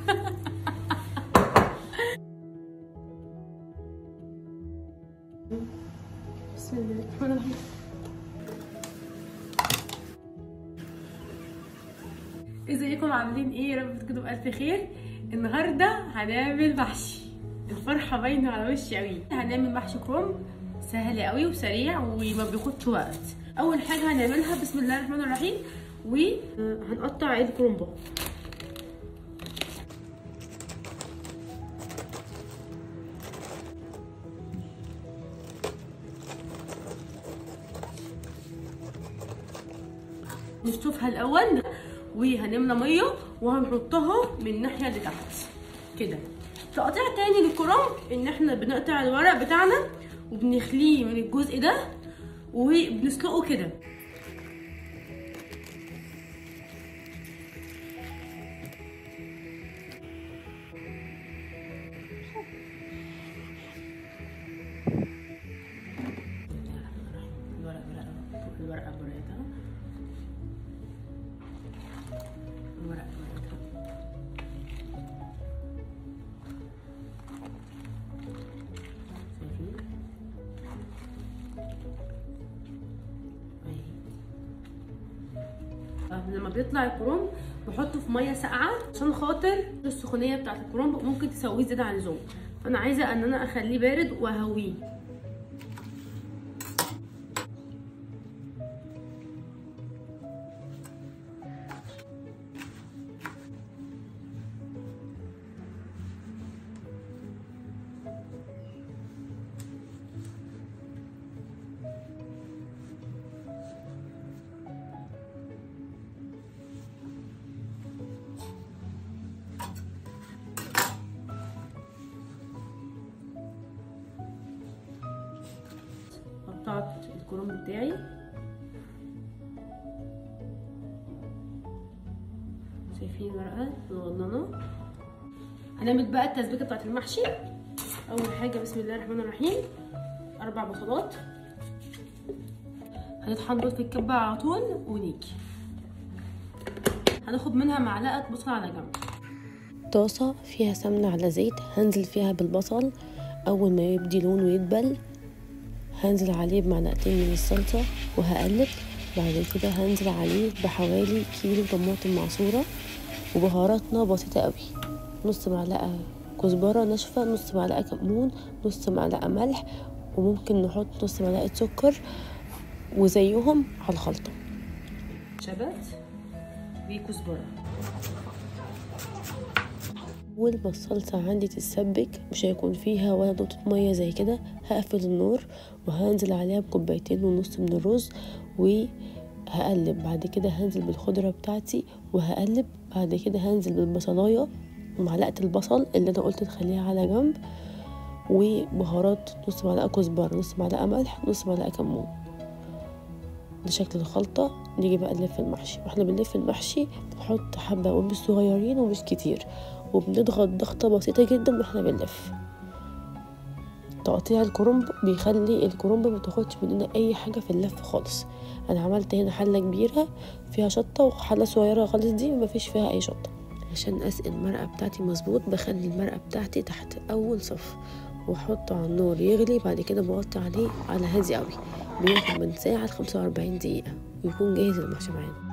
بسم الله الرحمن الرحيم. ازيكم عاملين ايه؟ يا رب تكونوا بألف خير. النهارده هنعمل محشي، الفرحه باينه على وشي قوي. هنعمل محشي كرنب سهل قوي وسريع وما بياخدش وقت. اول حاجه هنعملها بسم الله الرحمن الرحيم، وهنقطع الكرنبه. نشطفها الاول وهنملى ميه وهنحطها من الناحيه اللي تحت كده. تقطيع تاني للكرنب ان احنا بنقطع الورق بتاعنا وبنخليه من الجزء ده وبنسلقه كده. الورقه برايتها، الورقه برايتها. لما بيطلع الكرنب بحطه في ميه ساقعه عشان خاطر السخونيه بتاعت الكرنب ممكن تسويه زياده عن اللزوم، فانا عايزه ان انا اخليه بارد واهويه. قطعت الكرنب بتاعي، شايفين الورقه مغلظه. هنعمل بقى التسبيكه بتاعت المحشي. اول حاجه بسم الله الرحمن الرحيم 4 بصلات هنطحن دول في الكبه على طول ونيجي هناخد منها معلقه بصل على جنب. طاسه فيها سمنه على زيت هنزل فيها بالبصل. اول ما يبدي لونه ويدبل هنزل عليه بمعلقتين من الصلصة وهقلب. بعد كده هنزل عليه بحوالي كيلو طماطم معصورة وبهاراتنا بسيطة قوي، نص معلقة كزبرة ناشفة، نص معلقة كمون، نص معلقة ملح، وممكن نحط نص معلقة سكر وزيهم على الخلطة. شبت وكزبرة. اول ما الصلصه عندي تتسبك مش هيكون فيها ولا نقطه ميه زي كده، هقفل النار وهنزل عليها بكوبايتين ونص من الرز وهقلب. بعد كده هنزل بالخضره بتاعتي وهقلب. بعد كده هنزل بالبصلايه ومعلقه البصل اللي انا قلت تخليها على جنب، وبهارات نص معلقه كزبره، نص معلقه ملح، نص معلقه كمون. ده شكل الخلطه. نيجي بقى نلف المحشي. واحنا بنلف المحشي بنحط حبه قرنبيط صغيرين ومش كتير، وبنضغط ضغطة بسيطة جدا واحنا بنلف. تقطيع الكرنب بيخلي الكرنب متاخدش مننا اي حاجة في اللف خالص. انا عملت هنا حلة كبيرة فيها شطة وحلة صغيرة خالص دي مفيش فيها اي شطة. عشان اسقي المرقة بتاعتي مظبوط بخلي المرقة بتاعتي تحت اول صف واحطه على النار يغلي. بعد كده بغطي عليه على هادي قوي، بياخد من ساعة ل45 دقيقة ويكون جاهز المحشي معانا.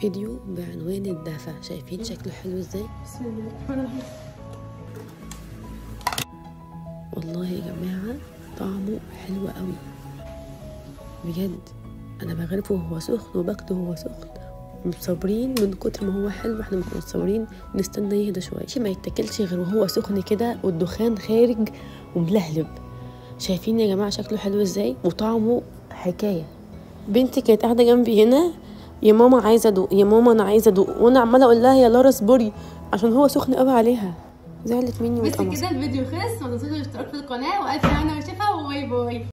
فيديو بعنوان الدفا. شايفين شكله حلو ازاي؟ بسم الله الرحمن الرحيم. والله يا جماعه طعمه حلو قوي بجد. انا بغرفه وهو سخن وباكله وهو سخن. مش صابرين من كتر ما هو حلو، احنا مش صابرين نستنى يهدى شويه. ما يتاكلش غير وهو سخن كده والدخان خارج وملهلب. شايفين يا جماعه شكله حلو ازاي وطعمه حكايه. بنتي كانت قاعده جنبي هنا، يا ماما عايزه ادوق، يا ماما انا عايزه ادوق، وانا عماله اقول لها يا لارا اصبري عشان هو سخن قوي عليها. زعلت مني بس كده الفيديو خلص. ما تنسوش الاشتراك في القناه والف هنا وشفا وباي باي.